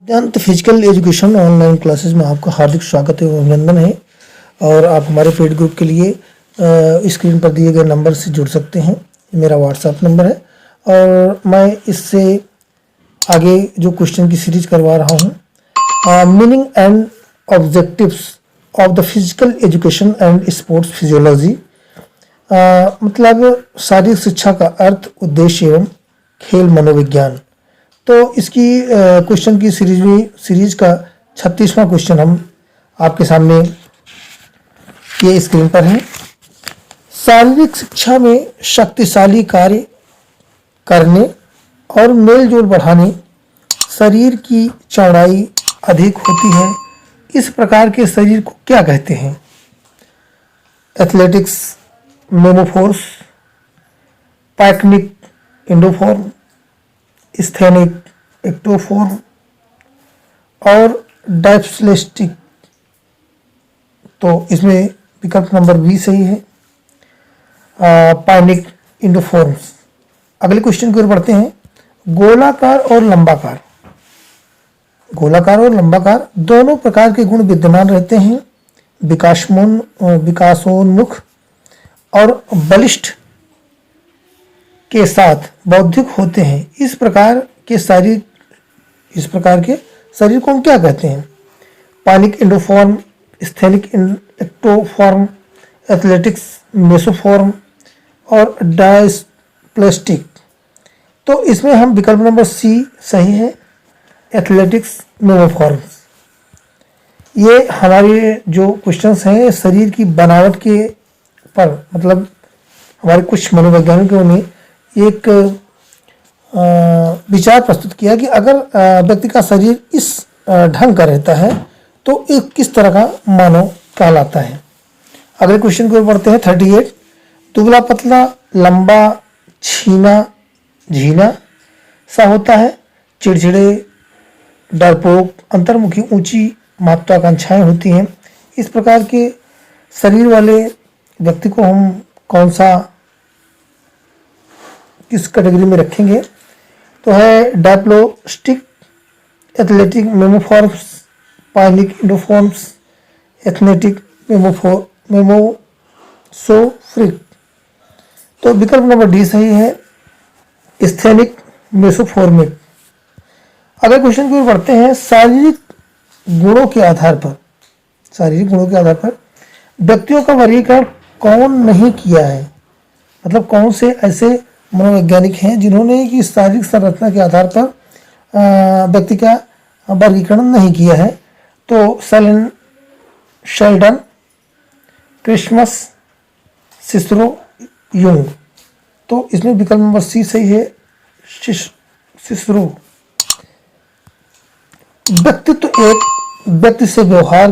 वेदांत physical education online classes में आपका हार्दिक स्वागत एवं अभिनंदन है। और आप हमारे पेड ग्रुप के लिए स्क्रीन पर दिए गए नंबर से जुड़ सकते हैं। मेरा व्हाट्सएप नंबर है और मैं इससे आगे जो क्वेश्चन की सीरीज करवा रहा हूँ, meaning and objectives of the physical education and sports physiology, मतलब शारीरिक शिक्षा का अर्थ, उद्देश्य एवं खेल मनोविज्ञान। तो इसकी क्वेश्चन की सीरीज का 36वां क्वेश्चन हम आपके सामने ये स्क्रीन पर है। शारीरिक शिक्षा में शक्तिशाली कार्य करने और मेलजोल बढ़ाने शरीर की चौड़ाई अधिक होती है। इस प्रकार के शरीर को क्या कहते हैं? एथलेटिक्स मेमोफोर्स, पाइकनिक इंडोफॉर्म, स्थैनिक एक्टोफॉर्म और डायप्लेस्टिक। तो इसमें विकल्प नंबर बी सही है, पाइनिक इंडोफॉर्म्स। अगले क्वेश्चन की ओर बढ़ते हैं। गोलाकार और लंबाकार, गोलाकार और लंबाकार दोनों प्रकार के गुण विद्यमान रहते हैं। विकासोन्मुख और बलिष्ठ के साथ बौद्धिक होते हैं। इस प्रकार के शरीर को हम क्या कहते हैं? पाइनिक इंडोफॉर्म, स्थैनिक एक्टोफॉर्म, एथलेटिक्स मेसोफॉर्म और डायप्लेस्टिक। तो इसमें हम विकल्प नंबर सी सही है, एथलेटिक्स मेमोफॉर्म्स। ये हमारे जो क्वेश्चंस हैं शरीर की बनावट के पर, मतलब हमारे कुछ मनोवैज्ञानिकों ने एक विचार प्रस्तुत किया कि अगर व्यक्ति का शरीर इस ढंग का रहता है तो एक किस तरह का मानव कहलाता है। अगले क्वेश्चन की ओर बढ़ते हैं। 38, दुबला पतला, लंबा, छीना झीना सा होता है, चिड़चिड़े, डरपोक, अंतर्मुखी, ऊंची महत्वाकांक्षाएं होती हैं। इस प्रकार के शरीर वाले व्यक्ति को हम किस कैटेगरी में रखेंगे? तो है डायप्लोस्टिक, एथलेटिक मेमोफॉर्म्स, पाइनिक इंडोफॉर्म्स, एथलेटिक मेमोसोफ्रिक। तो विकल्प नंबर डी सही है, स्थैनिक मेसोफॉर्मिक। अगले क्वेश्चन की ओर बढ़ते हैं। शारीरिक गुणों के आधार पर व्यक्तियों का वर्गीकरण कौन नहीं किया है? मतलब कौन से ऐसे मनोवैज्ञानिक हैं जिन्होंने कि शारीरिक संरचना के आधार पर व्यक्ति का वर्गीकरण नहीं किया है? तो शेल्डन, क्रिसमस, सिसरो, यूंग। तो इसमें विकल्प नंबर सी सही है, सिसरो। व्यक्तित्व एक व्यक्ति से व्यवहार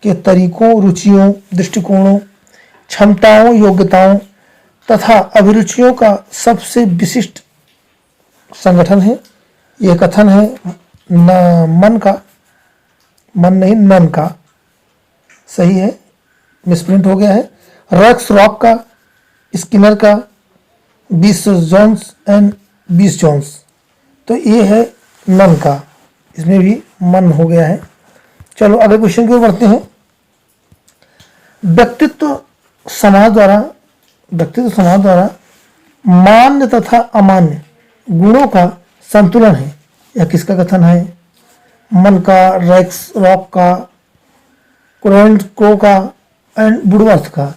के तरीकों, रुचियों, दृष्टिकोणों, क्षमताओं, योग्यताओं तथा अभिरुचियों का सबसे विशिष्ट संगठन है। यह कथन है नन का सही है, मिसप्रिंट हो गया है। रॉक्स रॉक का, स्किनर का, बीस जोन्स। तो ये है नन का, इसमें भी मन हो गया है। चलो अगले क्वेश्चन की ओर बढ़ते हैं। व्यक्तित्व समाज द्वारा मान्य तथा अमान्य गुणों का संतुलन है। यह किसका कथन है? मन का, रैक्स रॉक का, क्रो का एंड वुडवर्थ का।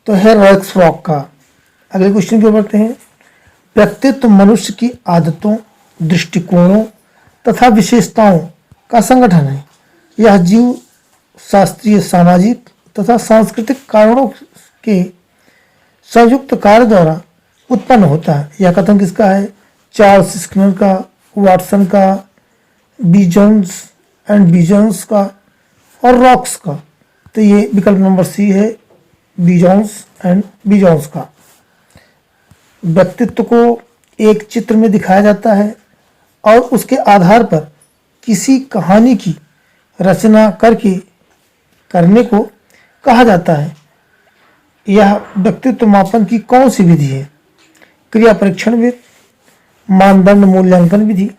तो है रैक्स रॉक का। अगले क्वेश्चन की ओर बढ़ते हैं। व्यक्तित्व मनुष्य की आदतों, दृष्टिकोणों तथा विशेषताओं का संगठन है। यह जीव शास्त्रीय, सामाजिक तथा सांस्कृतिक कारणों के संयुक्त कार्य द्वारा उत्पन्न होता है। यह कथन किसका है? चार्ल्स स्किनर का, वाटसन का, बीजन्स का और रॉक्स का। तो ये विकल्प नंबर सी है, बीजन्स का। व्यक्तित्व को एक चित्र में दिखाया जाता है और उसके आधार पर किसी कहानी की रचना करने को कहा जाता है। यह व्यक्तित्व मापन की कौन सी विधि है? क्रिया परीक्षण विधि, मानदंड मूल्यांकन विधि,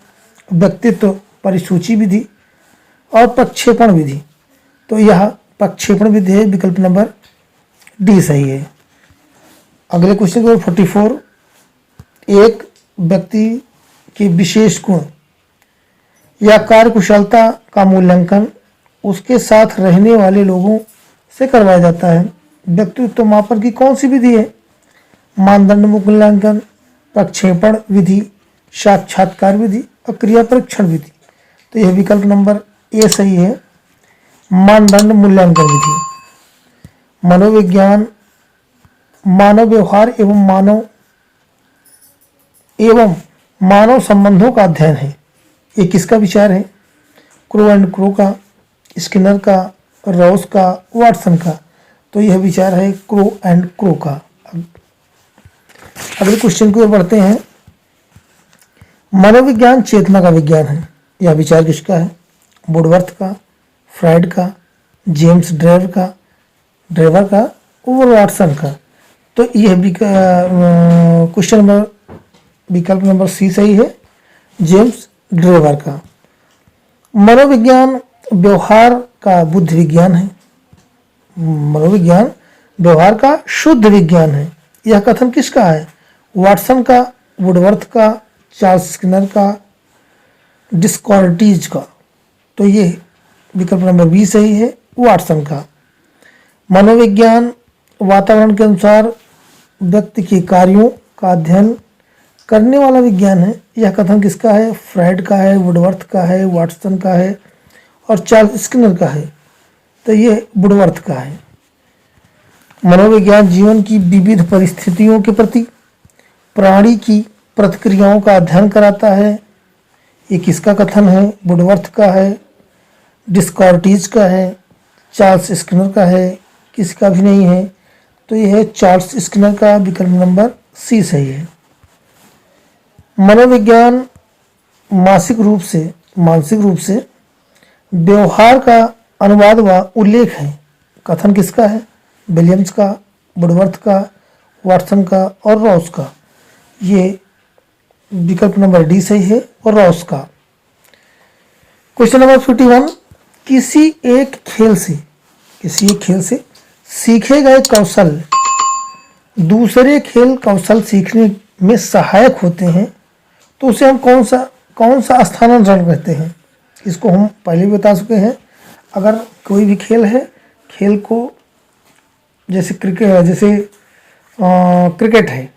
व्यक्तित्व परिसूची विधि और प्रक्षेपण विधि। तो यह प्रक्षेपण विधि है, विकल्प नंबर डी सही है। अगले क्वेश्चन नंबर 44, एक व्यक्ति के विशेष गुण या कार्यकुशलता का मूल्यांकन उसके साथ रहने वाले लोगों से करवाया जाता है। व्यक्तित्व मापन की कौन सी विधि है? मानदंड मूल्यांकन, प्रक्षेपण विधि, साक्षात्कार विधि और क्रिया परीक्षण विधि। तो यह विकल्प नंबर ए सही है, मानदंड मूल्यांकन विधि। मनोविज्ञान मानव व्यवहार एवं मानव संबंधों का अध्ययन है। ये किसका विचार है? क्रो एंड क्रो का, स्किनर का, रॉस का, वाटसन का। तो यह विचार है क्रो एंड क्रो का। अगले क्वेश्चन की ओर बढ़ते हैं। मनोविज्ञान चेतना का विज्ञान है। यह विचार किसका है? वुडवर्थ का, फ्राइड का, जेम्स ड्रेवर का और वाटसन का। तो यह क्वेश्चन नंबर विकल्प नंबर सी सही है, जेम्स ड्रेवर का। मनोविज्ञान व्यवहार का बुद्ध विज्ञान है। मनोविज्ञान व्यवहार का शुद्ध विज्ञान है। यह कथन किसका है? वाटसन का, वुडवर्थ का, चार्ल्स स्किनर का, डिस्कॉर्टिज का। तो ये विकल्प नंबर बी सही है, वाटसन का। मनोविज्ञान वातावरण के अनुसार व्यक्ति के कार्यों का अध्ययन करने वाला विज्ञान है। यह कथन किसका है? फ्राइड का है, वुडवर्थ का है, वाटसन का है और चार्ल्स स्किनर का है। तो ये वुडवर्थ का है। मनोविज्ञान जीवन की विविध परिस्थितियों के प्रति प्राणी की प्रतिक्रियाओं का अध्ययन कराता है। ये किसका कथन है? वुडवर्थ का है, डिस्कॉर्टिज का है, चार्ल्स स्किनर का है, किसका भी नहीं है। तो यह है चार्ल्स स्किनर का, विकल्प नंबर सी सही है। मनोविज्ञान मानसिक रूप से व्यवहार का अनुवाद व उल्लेख है। कथन किसका है? विलियम्स का, वुडवर्थ का, वाटसन का और रॉस का। ये विकल्प नंबर डी सही है और रॉस का। क्वेश्चन नंबर 51, किसी एक खेल से सीखे गए कौशल दूसरे खेल कौशल सीखने में सहायक होते हैं तो उसे हम कौन सा स्थानांतरण कहते हैं? इसको हम पहले भी बता चुके हैं। अगर कोई भी खेल है, खेल को जैसे क्रिकेट है,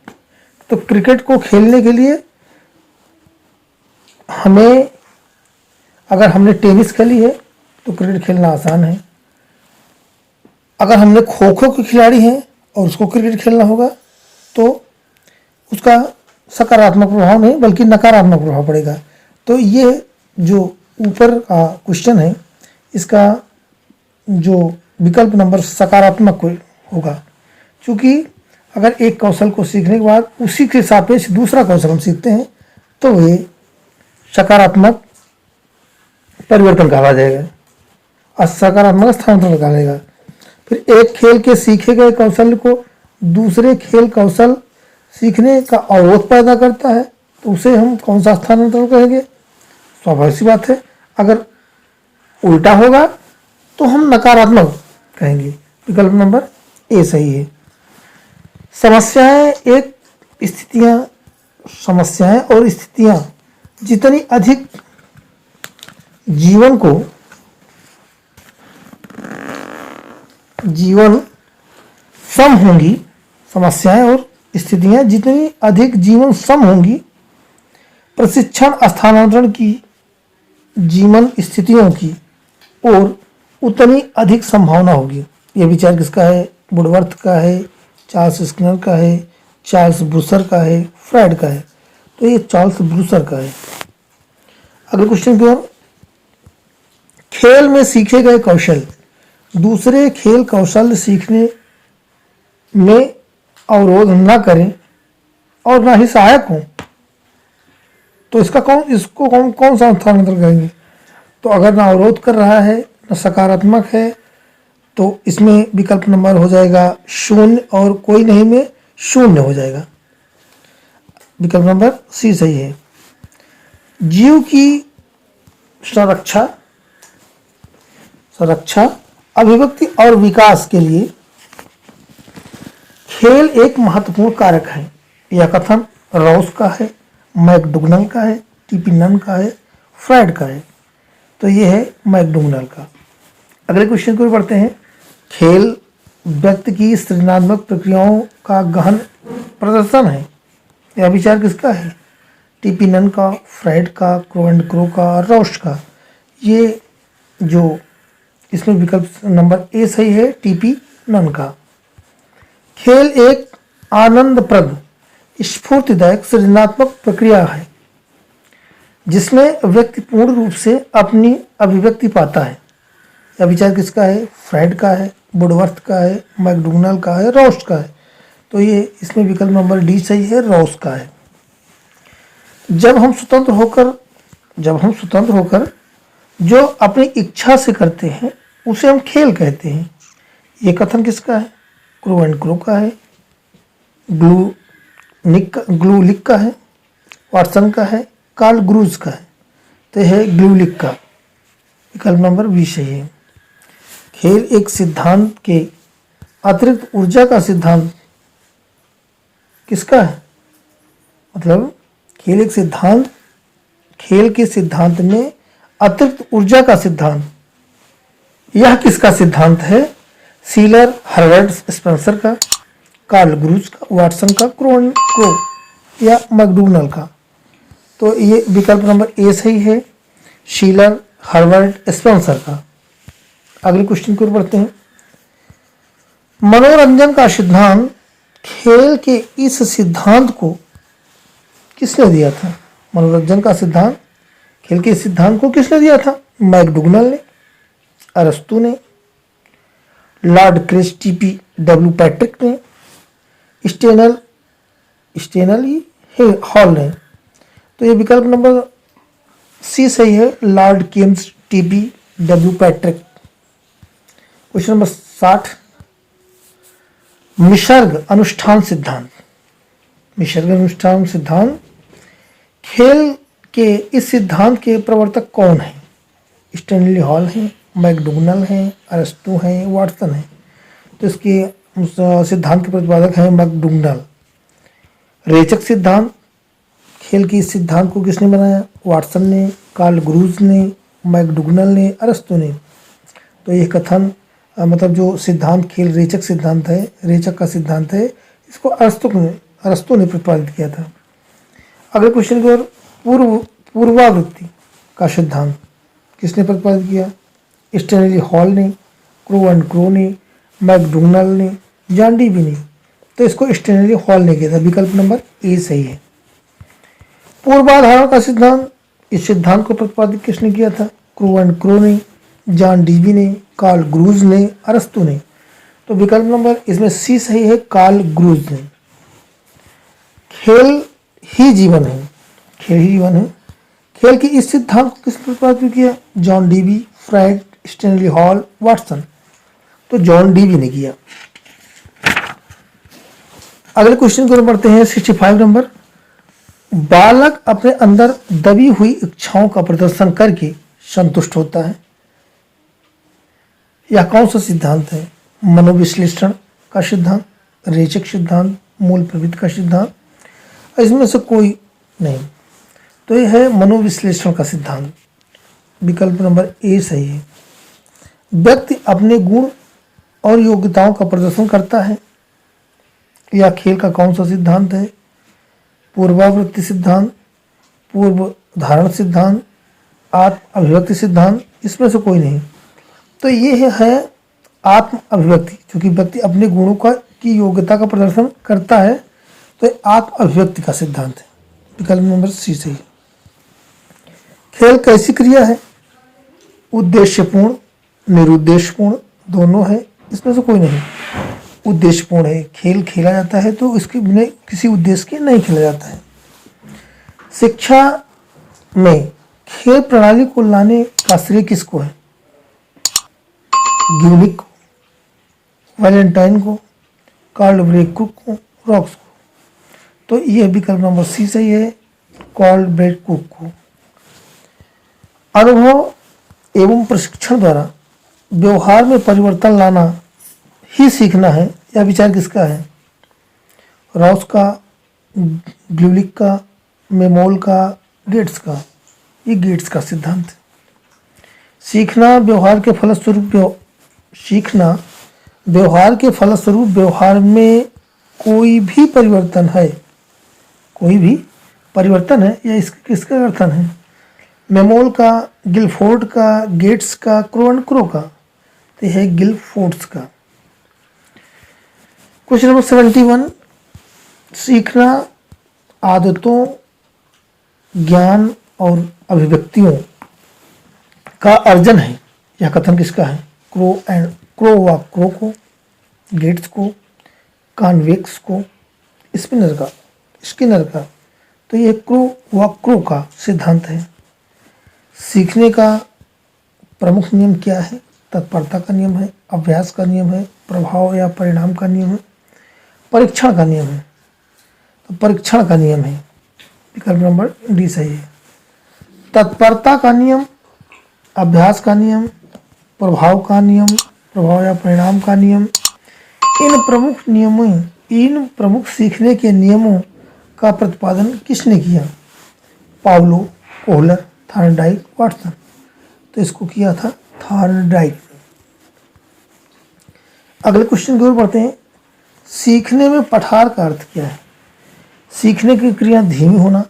तो क्रिकेट को खेलने के लिए अगर हमने टेनिस खेली है तो क्रिकेट खेलना आसान है। अगर हमने खो खो के खिलाड़ी हैं और उसको क्रिकेट खेलना होगा तो उसका सकारात्मक प्रभाव नहीं बल्कि नकारात्मक प्रभाव पड़ेगा। तो ये जो ऊपर का क्वेश्चन है, इसका जो विकल्प नंबर सकारात्मक होगा, क्योंकि अगर एक कौशल को सीखने के बाद उसी के सापेक्ष दूसरा कौशल हम सीखते हैं तो ये सकारात्मक परिवर्तन कहा जाएगा और सकारात्मक स्थानांतरण कहा जाएगा। फिर एक खेल के सीखे गए कौशल को दूसरे खेल कौशल सीखने का अवरोध पैदा करता है तो उसे हम कौन सा स्थानांतरण कहेंगे? स्वाभाविक सी बात है, अगर उल्टा होगा तो हम नकारात्मक कहेंगे। विकल्प नंबर ए सही है। समस्याएं और स्थितियां जितनी अधिक जीवन सम होंगी, समस्याएं और स्थितियां जितनी अधिक जीवन सम होंगी, प्रशिक्षण स्थानांतरण की जीवन स्थितियों की और उतनी अधिक संभावना होगी। यह विचार किसका है? वुडवर्थ का है, चार्ल्स स्किनर का है, चार्ल्स ब्रूसर का है, फ्राइड का है। तो ये चार्ल्स ब्रूसर का है। अगले क्वेश्चन की ओर, खेल में सीखे गए कौशल दूसरे खेल कौशल सीखने में अवरोध न करें और ना ही सहायक हों तो इसको कौन सा स्थानांतरण करेंगे? तो अगर ना अवरोध कर रहा है ना सकारात्मक है तो इसमें विकल्प नंबर हो जाएगा 0 और कोई नहीं में 0 हो जाएगा। विकल्प नंबर सी सही है। जीव की संरक्षा, अभिव्यक्ति और विकास के लिए खेल एक महत्वपूर्ण कारक है। यह कथन रॉस का है, मैकडुगनल का है, टीपी नन का है, फ्रायड का है। तो ये है मैकडुगनल का। अगले क्वेश्चन को पढ़ते हैं। खेल व्यक्ति की सृजनात्मक प्रक्रियाओं का गहन प्रदर्शन है। यह विचार किसका है? टीपी नन का, फ्रायड का, क्रो एंड क्रो का, रॉस का। ये जो इसमें विकल्प नंबर ए सही है, टीपी नन का। खेल एक आनंदप्रद, स्फूर्तिदायक सृजनात्मक प्रक्रिया है जिसमें व्यक्ति पूर्ण रूप से अपनी अभिव्यक्ति पाता है। यह विचार किसका है? फ्रायड का है, वुडवर्थ का है, मैकडुगनल का है, रॉस का है। तो ये इसमें विकल्प नंबर डी सही है, रॉस का है। जब हम स्वतंत्र होकर जो अपनी इच्छा से करते हैं उसे हम खेल कहते हैं। ये कथन किसका है? क्रो एंड क्रो का है, ग्लूलिक का है, वाटसन का है, कार्ल ग्रूज का है। तो यह है ग्लूलिक का। विकल्प नंबर बी सही है। खेल एक सिद्धांत के अतिरिक्त ऊर्जा का सिद्धांत किसका है? मतलब खेल के सिद्धांत में अतिरिक्त ऊर्जा का सिद्धांत, यह किसका सिद्धांत है? सीलर, हार्वर्ड, स्पेंसर का, कार्ल ग्रूज का, वाटसन का, क्रो या मैकडुगनल का। तो ये विकल्प नंबर ए सही है, शीलर, हार्वर्ड, स्पेंसर का। अगले क्वेश्चन को पढ़ते हैं। मनोरंजन का सिद्धांत, खेल के इस सिद्धांत को किसने दिया था? मनोरंजन का सिद्धांत, खेल के सिद्धांत को किसने दिया था? मैकडुगनल ने, अरस्तु ने, Lord Christie P W Patrick ने, स्टेनल हॉल ने। तो ये विकल्प नंबर सी सही है, Lord Kemps TP W Patrick. Question number 60। Nisarga अनुष्ठान सिद्धांत, खेल के इस सिद्धांत के प्रवर्तक कौन है? स्टेनली हॉल है, मैकडुगनल है, अरस्तु है, वाटसन है। तो इसके सिद्धांत के प्रतिपादक हैं मैकडुगनल। रेचक सिद्धांत, खेल के इस सिद्धांत को किसने बनाया? वाटसन ने, कार्ल ग्रूज ने, मैकडुगनल ने, अरस्तु ने। तो यह कथन मतलब जो सिद्धांत खेल रेचक का सिद्धांत है, इसको अरस्तु ने प्रतिपादित किया था। अगले क्वेश्चन की ओर, पूर्वावृत्ति का सिद्धांत किसने प्रतिपादित किया? स्टेनली हॉल ने, क्रो एंड क्रो ने, मैकडुगनल ने, जॉन डीवी ने। तो इसको स्टेनली हॉल ने किया था। विकल्प नंबर ए सही है। पूर्वाधारण का सिद्धांत, इस सिद्धांत को प्रतिपादित किसने किया था? क्रो एंड क्रो ने, जॉन डीवी ने, कार्ल ग्रूज ने, अरस्तु ने। तो विकल्प नंबर इसमें सी सही है, कार्ल ग्रूज ने। खेल ही जीवन है। खेल के इस सिद्धांत को किसने प्रतिपादित किया? John Dewey, Freud, Stanley Hall, Watson. तो जॉन डीवी ने किया। अगले क्वेश्चन को पढ़ते हैं 65 नंबर। बालक अपने अंदर दबी हुई इच्छाओं का प्रदर्शन करके संतुष्ट होता है। यह कौन सा सिद्धांत है? मनोविश्लेषण का सिद्धांत, रेचक सिद्धांत, मूल प्रवृत्ति का सिद्धांत, इसमें से कोई नहीं। तो यह है मनोविश्लेषण का सिद्धांत। विकल्प नंबर ए सही है। व्यक्ति अपने गुण और योग्यताओं का प्रदर्शन करता है। यह खेल का कौन सा सिद्धांत है? पूर्वावृत्ति सिद्धांत, पूर्व धारण सिद्धांत, आत्म अभिव्यक्ति सिद्धांत, इसमें से कोई नहीं। तो ये है आत्म अभिव्यक्ति, क्योंकि व्यक्ति अपने गुणों की योग्यता का प्रदर्शन करता है। तो आत्म अभिव्यक्ति का सिद्धांत है। विकल्प नंबर सी सही है। खेल कैसी क्रिया है? उद्देश्यपूर्ण, निरुद्देश्यपूर्ण, दोनों है, इसमें से कोई नहीं। उद्देश्यपूर्ण है, खेल खेला जाता है तो इसके बिना किसी उद्देश्य के नहीं खेला जाता है। शिक्षा में खेल प्रणाली को लाने का श्रेय किसको है? ग्यूलिक को, वैलेंटाइन को, कार्ल ब्रेकुक को, रॉक्स को। तो यह विकल्प नंबर सी सही है, कार्ल ब्रेकुक को। अनुभव एवं प्रशिक्षण द्वारा व्यवहार में परिवर्तन लाना ही सीखना है। यह विचार किसका है? रॉस का, ग्लूलिक का, मेमोल का, गेट्स का। ये गेट्स का सिद्धांत है। सीखना व्यवहार के फलस्वरूप व्यवहार में कोई भी परिवर्तन है, या किसका कथन है? मेमोल का, गिलफोर्ड का, गेट्स का, क्रो का। तो यह है गिलफोर्ड्स का। क्वेश्चन नंबर 71, सीखना आदतों, ज्ञान और अभिव्यक्तियों का अर्जन है। यह कथन किसका है? क्रो को, गेट्स को, कॉन्वेक्स को, स्किनर का। तो ये क्रो का सिद्धांत है। सीखने का प्रमुख नियम क्या है? तत्परता का नियम है, अभ्यास का नियम है, प्रभाव या परिणाम का नियम है, परीक्षण का नियम है। तो परीक्षण का नियम है, विकल्प नंबर डी सही है। तत्परता का नियम, अभ्यास का नियम, प्रभाव या परिणाम का नियम, इन प्रमुख सीखने के नियमों का प्रतिपादन किसने किया? Pavlov, Kohler, Thorndike, Watson. तो इसको किया था थॉर्नडाइक। अगले क्वेश्चन की ओर बढ़ते हैं। सीखने में पठार का अर्थ क्या है? सीखने की क्रिया धीमी होना,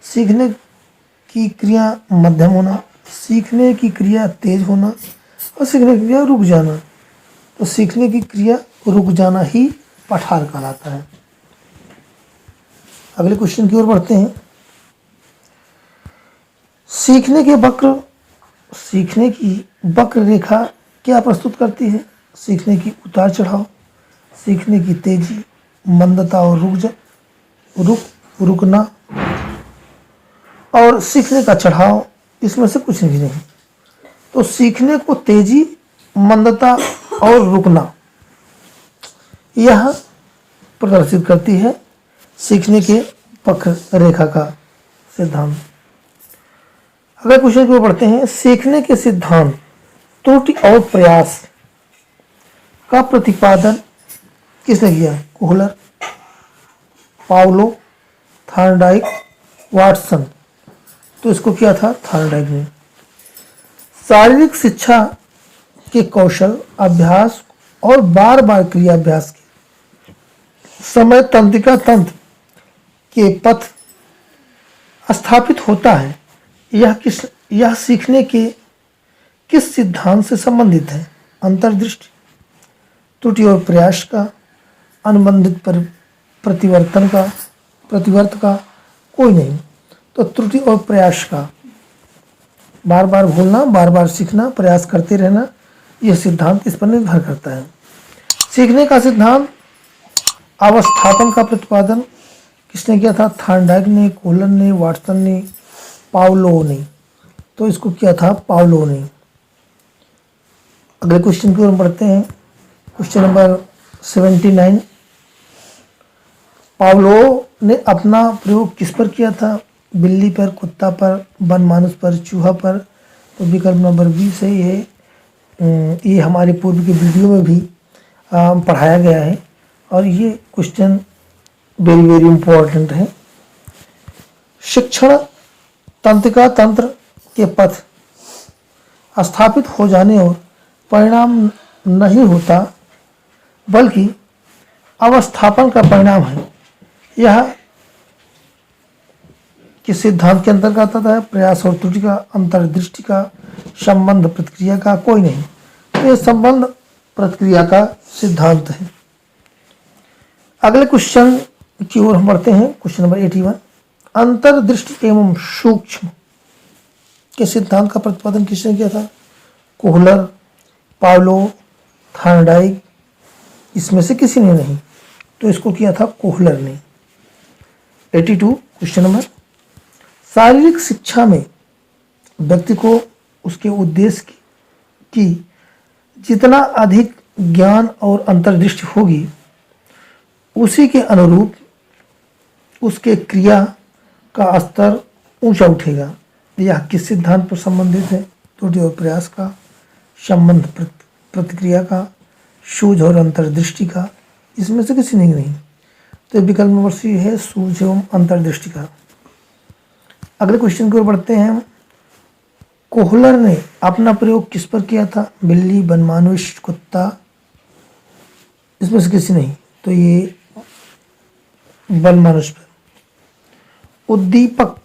सीखने की क्रिया मध्यम होना, सीखने की क्रिया तेज होना और सीखने की क्रिया रुक जाना। तो सीखने की क्रिया रुक जाना ही पठार कहलाता है। अगले क्वेश्चन की ओर बढ़ते हैं। सीखने की वक्र रेखा क्या प्रस्तुत करती है? सीखने की उतार चढ़ाव, सीखने की तेजी, मंदता और रुकना और सीखने का चढ़ाव। इसमें से कुछ भी नहीं। तो सीखने को तेजी, मंदता और रुकना यह प्रदर्शित करती है सीखने के वक्र रेखा का सिद्धांत। अगले क्वेश्चन की ओर बढ़ते हैं। सीखने के सिद्धांत त्रुटि और प्रयास का प्रतिपादन किसने किया? Kohler, Pavlov, Thorndike, Watson. तो इसको किया था थॉर्नडाइक ने। शारीरिक शिक्षा के कौशल, अभ्यास और बार बार क्रियाभ्यास के समय तंत्रिका तंत्र के पथ स्थापित होता है। यह सीखने के किस सिद्धांत से संबंधित है? अंतर्दृष्टि, त्रुटि और प्रयास का, अनुबंधित प्रतिवर्त का, कोई नहीं। तो त्रुटि और प्रयास का, बार बार भूलना, बार बार सीखना, प्रयास करते रहना, यह सिद्धांत इस पर निर्भर करता है। सीखने का सिद्धांत अवस्थापन का प्रतिपादन किसने किया था? थॉर्नडाइक ने, कोहलर ने, वाटसन ने, पावलो ने। तो इसको किया था पावलो ने। अगले क्वेश्चन की ओर बढ़ते हैं। Question number 79। पावलो ने अपना प्रयोग किस पर किया था? बिल्ली पर, कुत्ता पर, वनमानुष पर, चूहा पर। तो विकल्प नंबर बी सही है। ये हमारे पूर्व के वीडियो में भी पढ़ाया गया है और ये क्वेश्चन वेरी वेरी इम्पोर्टेंट है। शिक्षण तंत्रिका तंत्र के पथ स्थापित हो जाने और परिणाम नहीं होता बल्कि अवस्थापन का परिणाम है। यह किस सिद्धांत के अंतर्गत आता है? प्रयास और त्रुटि का, अंतर्दृष्टि का, संबंध प्रतिक्रिया का, कोई नहीं। तो यह संबंध प्रतिक्रिया का सिद्धांत है। अगले क्वेश्चन की ओर हम बढ़ते हैं। Question number 81। अंतर्दृष्टि एवं सूक्ष्म के सिद्धांत का प्रतिपादन किसने किया था? Kohler, Pavlov, Thorndike. इसमें से किसी ने नहीं। तो इसको किया था कोहलर ने। 82 क्वेश्चन नंबर। शारीरिक शिक्षा में व्यक्ति को उसके उद्देश्य की जितना अधिक ज्ञान और अंतर्दृष्टि होगी उसी के अनुरूप उसके क्रिया का स्तर ऊंचा उठेगा। यह किस सिद्धांत पर संबंधित है? त्रुटि और प्रयास का, संबंध प्रतिक्रिया का, सूझ और अंतर्दृष्टि का, इसमें से किसी नहीं। तो विकल्प नंबर सी है, सूझ एवं अंतर्दृष्टि का। अगले क्वेश्चन की ओर बढ़ते हैं। कोहलर ने अपना प्रयोग किस पर किया था? बिल्ली, बनमानुष, कुत्ता, इसमें से किसी नहीं। तो ये बनमानुष पर। उद्दीपक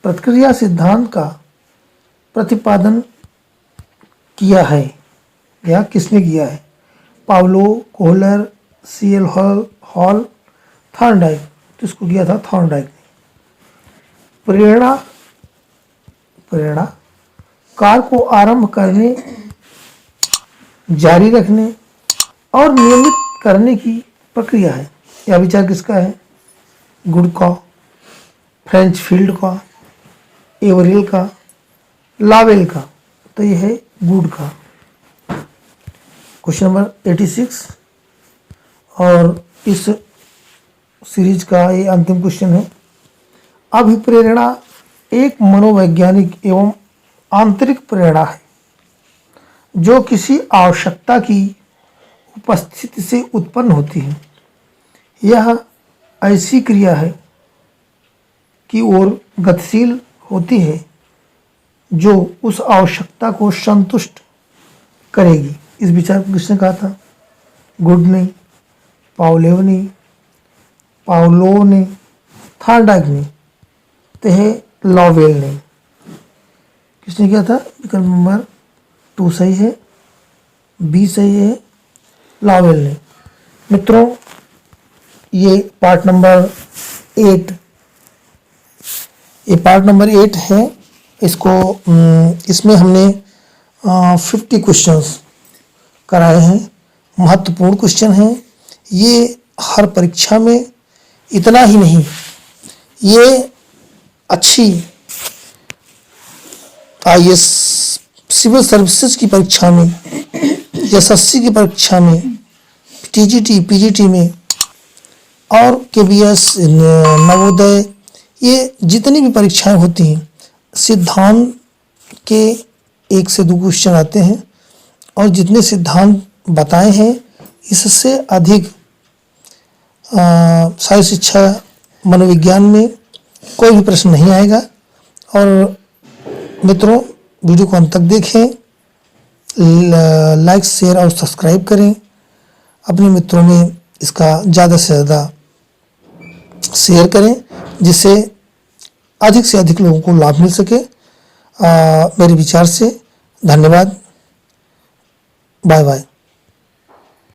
प्रतिक्रिया सिद्धांत का प्रतिपादन किया है या किसने किया है? Pavlov, Kohler, CL Hall, Thorndike. तो इसको किया था थॉर्नडाइक ने। प्रेरणा कार्य को आरंभ करने, जारी रखने और नियमित करने की प्रक्रिया है। यह विचार किसका है? गुड का, फ्रेंच फील्ड का, एवरेल का, लावेल का। तो यह है गुड का। क्वेश्चन नंबर 86 और इस सीरीज का ये अंतिम क्वेश्चन है। अभिप्रेरणा एक मनोवैज्ञानिक एवं आंतरिक प्रेरणा है जो किसी आवश्यकता की उपस्थिति से उत्पन्न होती है। यह ऐसी क्रिया है की ओर गतिशील होती है जो उस आवश्यकता को संतुष्ट करेगी। इस विचार को किसने कहा था? गुड ने, पावलोव ने, थॉर्नडाइक ने। तो है लावेल ने। किसने किया था? विकल्प नंबर 2 सही है, बी सही है, लावेल ने। मित्रों, ये पार्ट नंबर 8 है। इसमें हमने 50 क्वेश्चंस कराए हैं। महत्वपूर्ण क्वेश्चन हैं ये। हर परीक्षा में इतना ही नहीं, ये अच्छी IAS सिविल सर्विसेज की परीक्षा में, SSC की परीक्षा में, TGT, PGT में और KBS, नवोदय, ये जितनी भी परीक्षाएं होती हैं, सिद्धांत के 1 से 2 क्वेश्चन आते हैं और जितने सिद्धांत बताए हैं इससे अधिक साहित्य शिक्षा मनोविज्ञान में कोई भी प्रश्न नहीं आएगा। और मित्रों, वीडियो को अंत तक देखें, लाइक, शेयर और सब्सक्राइब करें। अपने मित्रों में इसका ज़्यादा से ज़्यादा शेयर करें जिससे अधिक से अधिक लोगों को लाभ मिल सके। मेरे विचार से धन्यवाद। Bye bye.